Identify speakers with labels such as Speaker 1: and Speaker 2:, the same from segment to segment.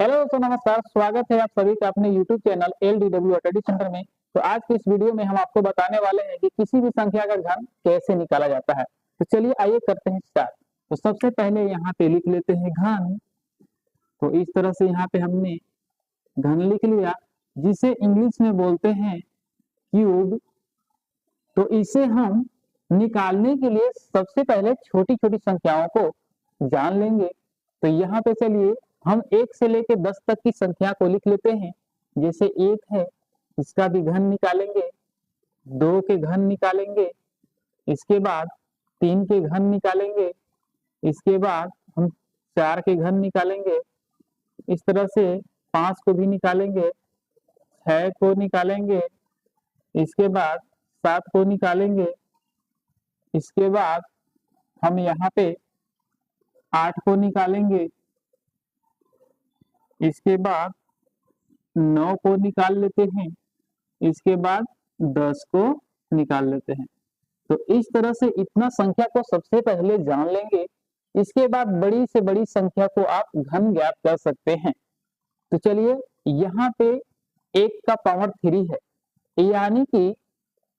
Speaker 1: Hello दोस्तों, नमस्कार। स्वागत है आप सभी का अपने YouTube channel LDW study centre में। तो आज की इस वीडियो में हम आपको बताने वाले हैं कि किसी भी संख्या का घन कैसे निकाला जाता है। तो चलिए आइए करते हैं स्टार्ट। तो सबसे पहले यहाँ पे लिख लेते हैं घन। तो इस तरह से यहाँ पे हमने घन लिख लिया, जिसे इंग्लिश में बोलते हैं क्यूब। तो इसे हम निकालने के लिए सबसे पहले छोटी छोटी संख्याओं को जान लेंगे। तो यहाँ पे चलिए हम 1 से लेकर 10 तक की संख्या को लिख लेते हैं। जैसे 1 है, इसका भी घन निकालेंगे, 2 के घन निकालेंगे, इसके बाद 3 के घन निकालेंगे, इसके बाद हम 4 के घन निकालेंगे, इस तरह से 5 को भी निकालेंगे, 6 को निकालेंगे, इसके बाद 7 को निकालेंगे, इसके बाद हम यहाँ पे 8 को निकालेंगे, इसके बाद 9 को निकाल लेते हैं, इसके बाद 10 को निकाल लेते हैं। तो इस तरह से इतना संख्या को सबसे पहले जान लेंगे। इसके बाद बड़ी से बड़ी संख्या को आप घन ज्ञात कर सकते हैं। तो चलिए यहाँ पे 1 का पावर 3 है, यानी कि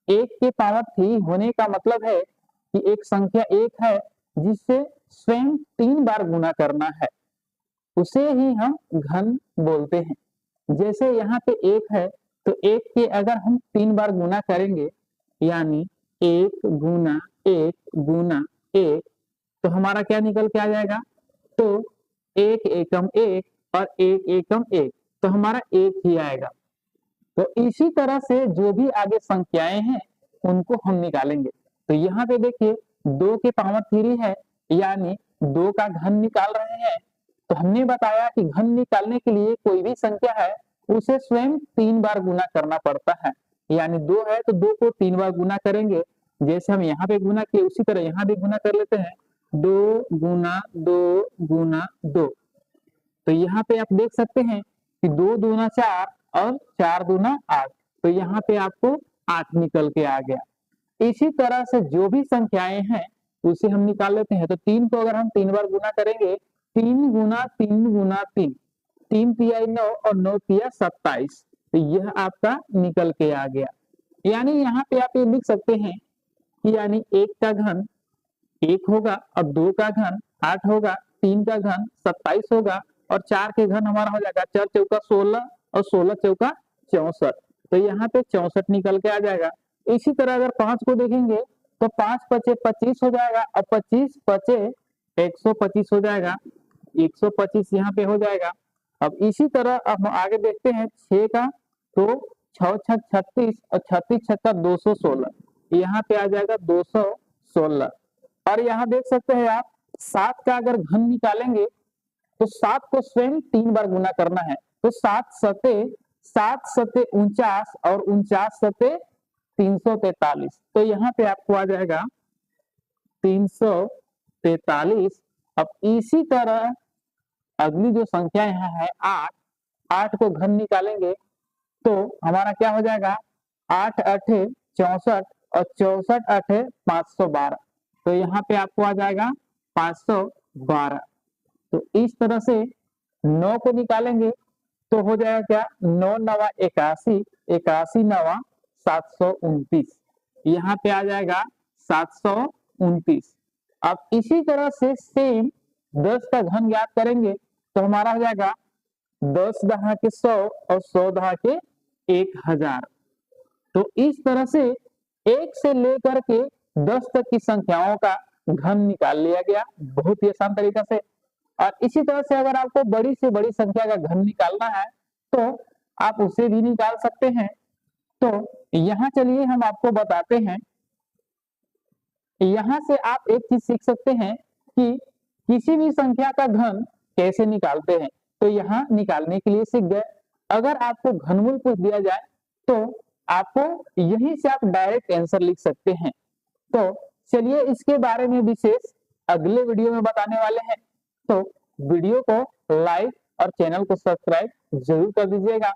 Speaker 1: 1 के पावर 3 होने का मतलब है कि एक संख्या 1 है जिससे स्वयं 3 बार गुना करना है, उसे ही हम घन बोलते हैं। जैसे यहाँ पे 1 है, तो 1 के अगर हम 3 बार गुना करेंगे, यानी 1 गुना 1 गुना 1, तो हमारा क्या निकल के आ जाएगा? तो 1 एकम 1 और 1 एकम 1, तो हमारा 1 ही आएगा। तो इसी तरह से जो भी आगे संख्याएं हैं उनको हम निकालेंगे। तो यहाँ पे देखिए 2 के पावर 3 है, यानी 2 का घन निकाल रहे हैं। तो हमने बताया कि घन निकालने के लिए कोई भी संख्या है उसे स्वयं 3 बार गुना करना पड़ता है। यानी 2 है तो 2 को 3 बार गुना करेंगे। जैसे हम यहाँ पे गुना किए उसी तरह यहाँ भी गुना कर लेते हैं। 2 गुना 2 गुना 2। तो यहाँ पे आप देख सकते हैं कि 2 दूना 4 और 4 दूना 8। तो यहाँ पे आपको 8 निकल के आ गया। इसी तरह से जो भी संख्याएं हैं उसे हम निकाल लेते हैं। तो 3 को अगर हम 3 बार गुना करेंगे, 3 गुना 3 गुना 3, 3 तिया 9 और 9 तिया 27। तो यह आपका निकल के आ गया। यानी यहाँ पे आप ये लिख सकते हैं कि यानी 1 का घन 1 होगा और 2 का घन 8 होगा, 3 का घन 27 होगा और 4 के घन हमारा हो जाएगा 4 चौका 16 और 16 चौका 64। तो यहाँ पे 64 निकल के आ जाएगा। इसी तरह अगर 5 को देखेंगे तो 5 पचे 25 हो जाएगा और 25 पचे 125 हो जाएगा, 125 यहाँ पे हो जाएगा। अब इसी तरह अब हम आगे देखते हैं 6 का, तो 6 छक 36 और 36 छक्का 216, यहाँ पे आ जाएगा 216। और यहाँ देख सकते हैं आप 7 का अगर घन निकालेंगे तो 7 को स्वयं 3 बार गुना करना है। तो 7 सते 49 और 49 सते 343। तो यहाँ पे आपको आ जाएगा 343। अब इसी तरह अगली जो संख्या यहाँ है 8, 8 को घन निकालेंगे तो हमारा क्या हो जाएगा? 8 अठे 64 और 64 अठे 512। तो यहाँ पे आपको आ जाएगा 512। तो इस तरह से 9 को निकालेंगे तो हो जाएगा क्या? 9 नवा 81, 81 नवा 729। यहाँ पे आ जाएगा 729। अब इसी तरह से सेम 10 का घन ज्ञात करेंगे तो हमारा हो जाएगा 10 दहा के 100 और 100 दहा के 1000। तो इस तरह से 1 से लेकर के 10 तक की संख्याओं का घन निकाल लिया गया, बहुत ही आसान तरीका से। और इसी तरह से अगर आपको बड़ी से बड़ी संख्या का घन निकालना है तो आप उसे भी निकाल सकते हैं। तो यहाँ चलिए हम आपको बताते हैं। यहाँ से आप एक चीज सीख सकते हैं कि किसी भी संख्या का घन कैसे निकालते हैं। तो यहाँ निकालने के लिए सीख गए। अगर आपको घनमूल पूछ दिया जाए तो आपको यहीं से आप डायरेक्ट आंसर लिख सकते हैं। तो चलिए इसके बारे में विशेष अगले वीडियो में बताने वाले हैं। तो वीडियो को लाइक और चैनल को सब्सक्राइब जरूर कर दीजिएगा।